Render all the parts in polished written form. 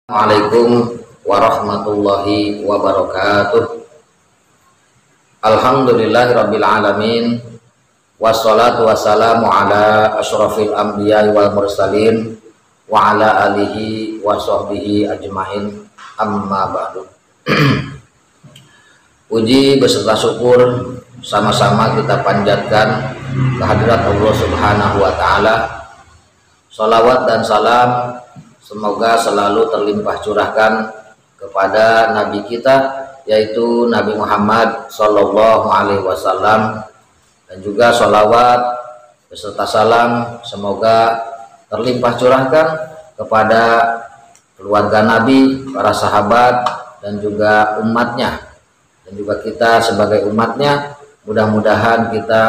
Assalamualaikum warahmatullahi wabarakatuh. Alhamdulillahirabbil alamin. Wassalatu wassalamu ala asyrafil anbiya'i wal mursalin wa ala alihi wa sahbihi ajmain. Amma ba'du. Puji beserta syukur sama-sama kita panjatkan kehadirat Allah Subhanahu wa taala. Shalawat dan salam semoga selalu terlimpah curahkan kepada Nabi kita, yaitu Nabi Muhammad Sallallahu Alaihi Wasallam, dan juga sholawat beserta salam semoga terlimpah curahkan kepada keluarga Nabi, para sahabat, dan juga umatnya, dan juga kita sebagai umatnya. Mudah-mudahan kita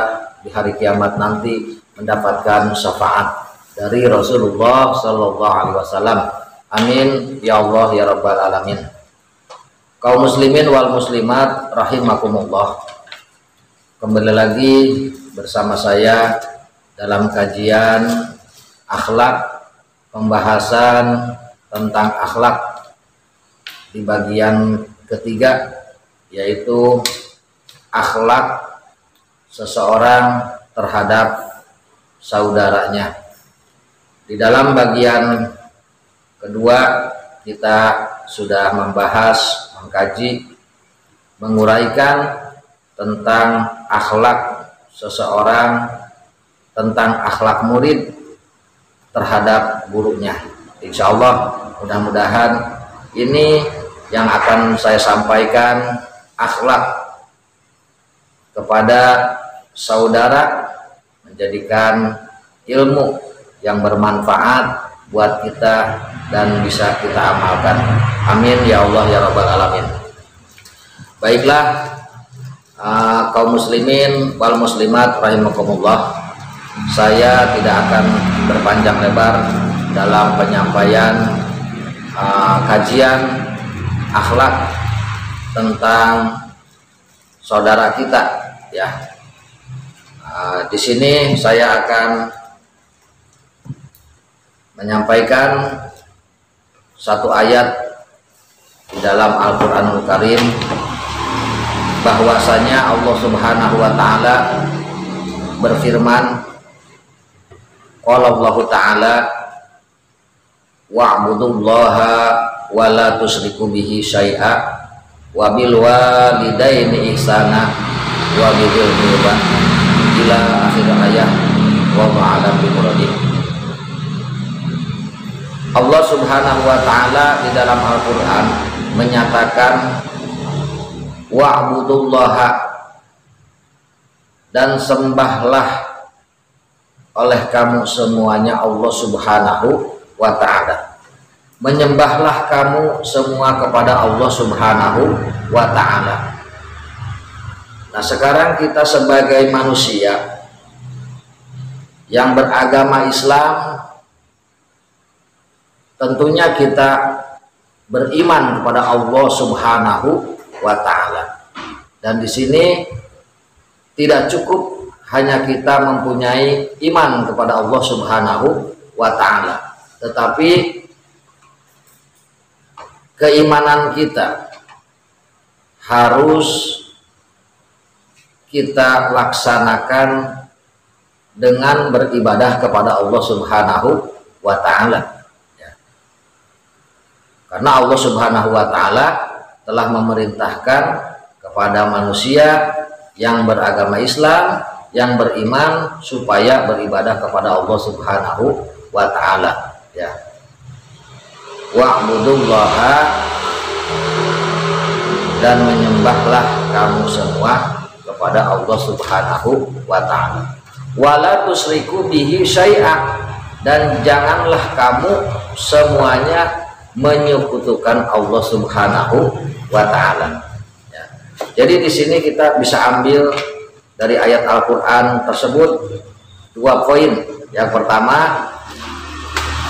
di hari kiamat nanti mendapatkan syafaat dari Rasulullah Sallallahu Alaihi Wasallam. Amin ya Allah ya Rabbal Alamin. Kaum muslimin wal muslimat rahimakumullah, kembali lagi bersama saya dalam kajian akhlak, pembahasan tentang akhlak di bagian ketiga, yaitu akhlak seseorang terhadap saudaranya. Di dalam bagian kedua kita sudah membahas, mengkaji, menguraikan tentang akhlak seseorang, tentang akhlak murid terhadap gurunya. Insya Allah mudah-mudahan ini yang akan saya sampaikan, akhlak kepada saudara, menjadikan ilmu yang bermanfaat buat kita dan bisa kita amalkan. Amin ya Allah ya Rabbal Alamin. Baiklah, kaum muslimin wal muslimat rahimakumullah, saya tidak akan berpanjang lebar dalam penyampaian kajian akhlak tentang saudara kita, ya. Di sini saya akan menyampaikan satu ayat di dalam Al-Quranul Karim, bahwasanya Allah Subhanahu wa taala berfirman, qala Allah taala wa'budullaha wa la tusyriku bihi syai'a wa bil walidaini ihsana wa bidzil qurba ila akhir ayat wa ma'alam bi muradim. Allah Subhanahu wa taala di dalam Al-Qur'an menyatakan wa'budullaha, dan sembahlah oleh kamu semuanya Allah Subhanahu wa taala. Menyembahlah kamu semua kepada Allah Subhanahu wa taala. Nah, sekarang kita sebagai manusia yang beragama Islam, tentunya kita beriman kepada Allah Subhanahu wa taala. Dan di sini tidak cukup hanya kita mempunyai iman kepada Allah Subhanahu wa taala, tetapi keimanan kita harus kita laksanakan dengan beribadah kepada Allah Subhanahu wa taala. Karena Allah Subhanahu wa taala telah memerintahkan kepada manusia yang beragama Islam, yang beriman, supaya beribadah kepada Allah Subhanahu wa taala, ya. Wa'budullaha, dan menyembahlah kamu semua kepada Allah Subhanahu wa taala. Wala tusyriku bihi syai'a, dan janganlah kamu semuanya menyekutukan Allah Subhanahu wa taala, ya. Jadi di sini kita bisa ambil dari ayat Al-Qur'an tersebut dua poin. Yang pertama,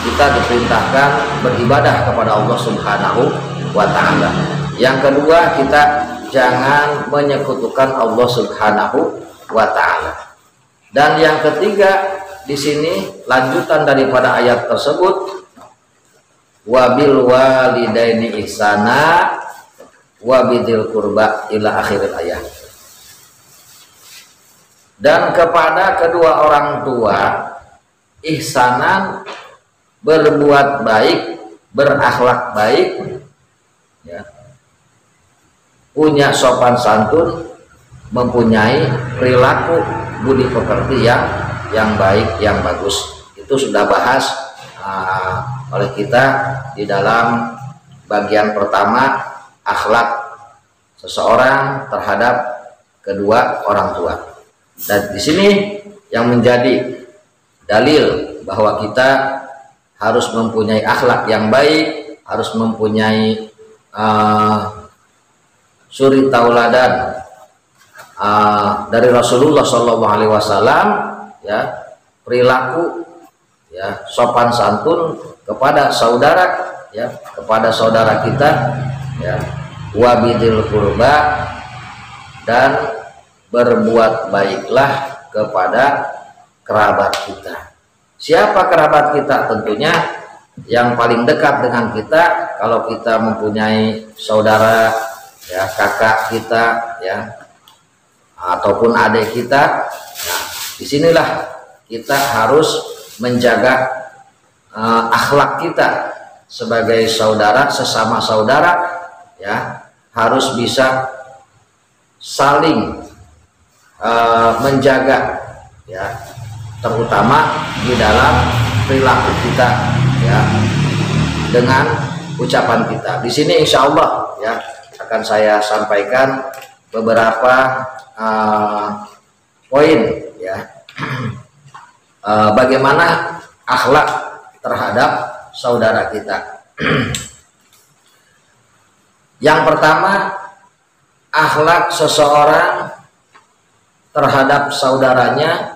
kita diperintahkan beribadah kepada Allah Subhanahu wa taala. Yang kedua, kita jangan menyekutukan Allah Subhanahu wa taala. Dan yang ketiga, di sini lanjutan daripada ayat tersebut, wabil walidaini ihsana wabidil qurba ila akhiril ayat. Dan kepada kedua orang tua ihsanan, berbuat baik, berakhlak baik, ya, punya sopan santun, mempunyai perilaku budi pekerti yang baik, yang bagus. Itu sudah bahas oleh kita di dalam bagian pertama, akhlak seseorang terhadap kedua orang tua. Dan di sini yang menjadi dalil bahwa kita harus mempunyai akhlak yang baik, harus mempunyai suri tauladan dari Rasulullah SAW, ya, perilaku, ya, sopan santun kepada saudara, ya, kepada saudara kita, ya, wabidil qurba, dan berbuat baiklah kepada kerabat kita. Siapa kerabat kita? Tentunya yang paling dekat dengan kita. Kalau kita mempunyai saudara, ya, kakak kita, ya, ataupun adik kita, nah, disinilah kita harus menjaga akhlak kita sebagai saudara, sesama saudara, ya, harus bisa saling menjaga, ya, terutama di dalam perilaku kita, ya, dengan ucapan kita. Di sini insya Allah, ya, akan saya sampaikan beberapa poin, ya, bagaimana akhlak terhadap saudara kita. Yang pertama, akhlak seseorang terhadap saudaranya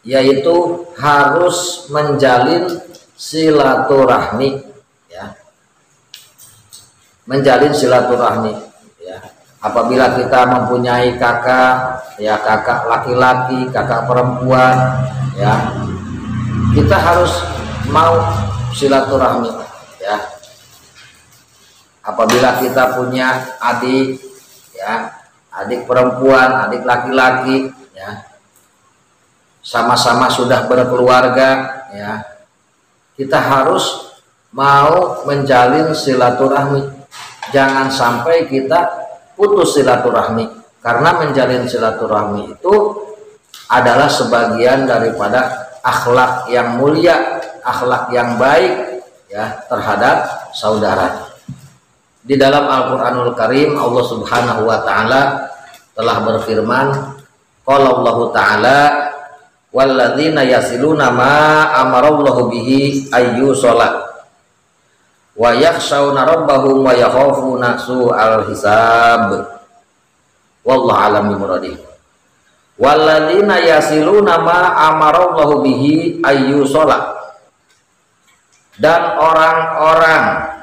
yaitu harus menjalin silaturahmi, ya, menjalin silaturahmi, ya. Apabila kita mempunyai kakak, ya, kakak laki-laki, kakak perempuan, ya, kita harus mau silaturahmi, ya. Apabila kita punya adik, ya, adik perempuan, adik laki-laki, ya, sama-sama sudah berkeluarga, ya, kita harus mau menjalin silaturahmi. Jangan sampai kita putus silaturahmi, karena menjalin silaturahmi itu adalah sebagian daripada akhlak yang mulia, akhlak yang baik, ya, terhadap saudara. Di dalam Al-Qur'anul Karim Allah Subhanahu wa taala telah berfirman, qala Allah taala walladzina yasiluna ma amarallahu bihi ayyusala wa yakhshawna rabbahum wa yakhafuna su'al hisab wallahu a'lam bimuradih. Walladzina yasiluna ma amarallahu bihi ayyusala, dan orang-orang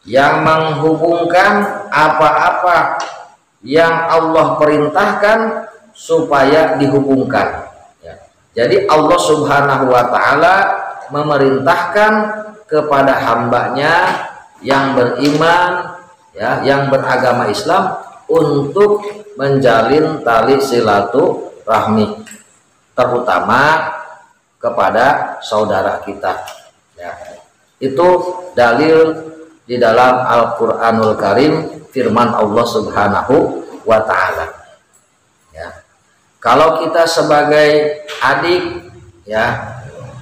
yang menghubungkan apa-apa yang Allah perintahkan supaya dihubungkan, ya. Jadi Allah Subhanahu wa taala memerintahkan kepada hambanya yang beriman, ya, yang beragama Islam untuk menjalin tali silaturahmi, terutama kepada saudara kita, ya. Itu dalil di dalam Al-Qur'anul Karim, firman Allah Subhanahu wa taala, ya. Kalau kita sebagai adik, ya,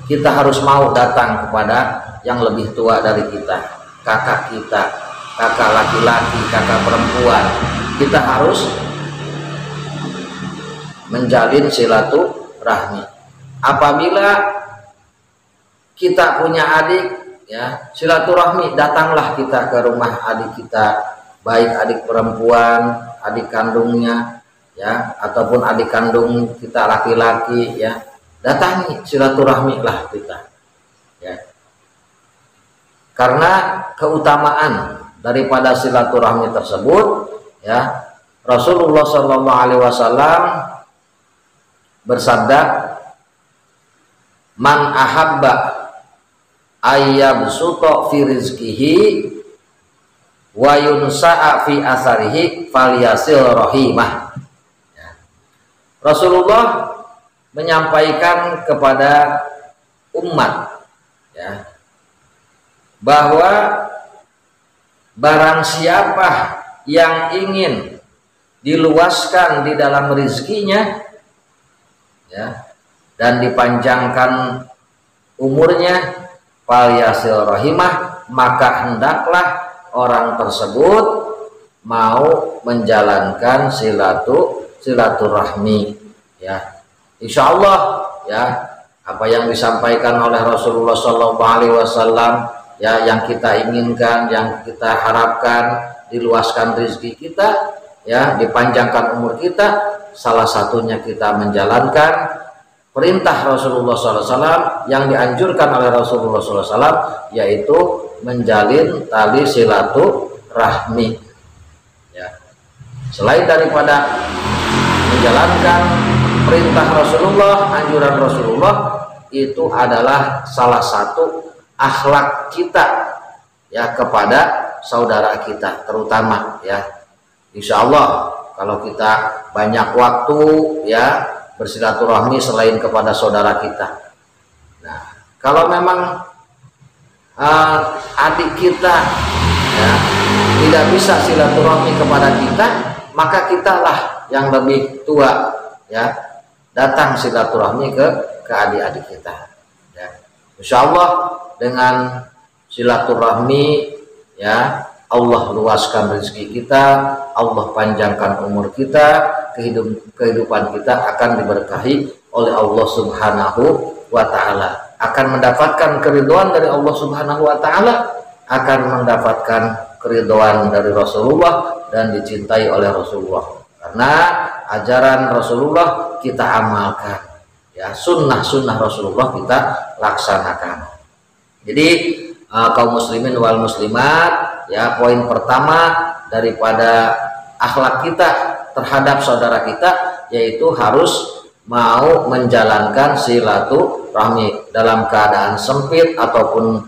kita harus mau datang kepada yang lebih tua dari kita, kakak kita, kakak laki-laki, kakak perempuan. Kita harus menjalin silaturahmi. Apabila kita punya adik, ya, silaturahmi, datanglah kita ke rumah adik kita, baik adik perempuan, adik kandungnya, ya, ataupun adik kandung kita laki-laki, ya, datangi, silaturahmi lah kita, ya. Karena keutamaan daripada silaturahmi tersebut, ya, Rasulullah SAW bersabda, man ahabba ayyabsuta fi rizqihi wa yunsa'a fi asarihi falyasil rahimah. Rasulullah menyampaikan kepada umat ya, bahwa barang siapa yang ingin diluaskan di dalam rizkinya ya, dan dipanjangkan umurnya, falyasil rahimah, maka hendaklah orang tersebut mau menjalankan silaturahmi ya. Insya Allah ya, apa yang disampaikan oleh Rasulullah SAW ya, yang kita inginkan, yang kita harapkan, diluaskan rezeki kita ya, dipanjangkan umur kita, salah satunya kita menjalankan perintah Rasulullah SAW yang dianjurkan oleh Rasulullah SAW, yaitu menjalin tali silaturahmi ya. Selain daripada menjalankan perintah Rasulullah, anjuran Rasulullah, itu adalah salah satu akhlak kita ya kepada saudara kita terutama ya. Insya Allah kalau kita banyak waktu ya bersilaturahmi selain kepada saudara kita. Nah, kalau memang adik kita ya tidak bisa silaturahmi kepada kita, maka kitalah yang lebih tua ya datang silaturahmi ke adik-adik kita ya. Insya Allah dengan silaturahmi ya, Allah luaskan rezeki kita, Allah panjangkan umur kita, kehidupan kita akan diberkahi oleh Allah Subhanahu wa Ta'ala, akan mendapatkan keridhaan dari Allah Subhanahu wa Ta'ala, akan mendapatkan keridhaan dari Rasulullah dan dicintai oleh Rasulullah, karena ajaran Rasulullah kita amalkan ya, sunnah-sunnah Rasulullah kita laksanakan. Jadi kaum muslimin wal muslimat ya, poin pertama daripada akhlak kita terhadap saudara kita yaitu harus mau menjalankan silaturahmi dalam keadaan sempit ataupun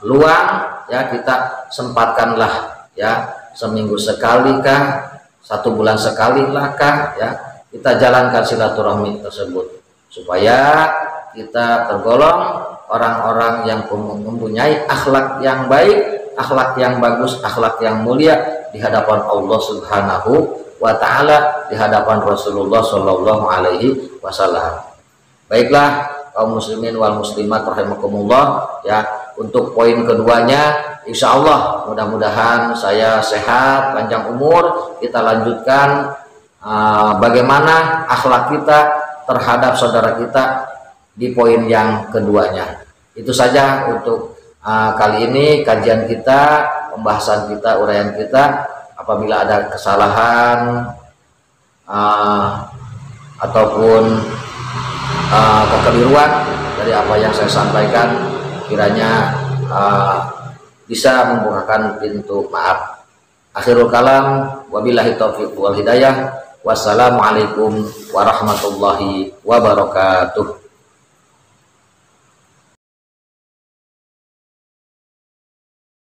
luang ya, kita sempatkanlah ya, seminggu sekali kah, 1 bulan sekali lah kah ya, kita jalankan silaturahmi tersebut supaya kita tergolong orang-orang yang mempunyai akhlak yang baik, akhlak yang bagus, akhlak yang mulia di hadapan Allah Subhanahu wa Ta'ala, di hadapan Rasulullah Shallallahu Alaihi Wasallam. Baiklah kaum muslimin wal muslimat rahimakumullah ya, untuk poin keduanya insya Allah mudah-mudahan saya sehat, panjang umur, kita lanjutkan bagaimana akhlak kita terhadap saudara kita di poin yang keduanya. Itu saja untuk kali ini kajian kita, pembahasan kita, uraian kita. Apabila ada kesalahan ataupun kekeliruan dari apa yang saya sampaikan, kiranya bisa membukakan pintu maaf. Akhirul kalam, wabillahi taufiq wal hidayah. Wassalamualaikum warahmatullahi wabarakatuh.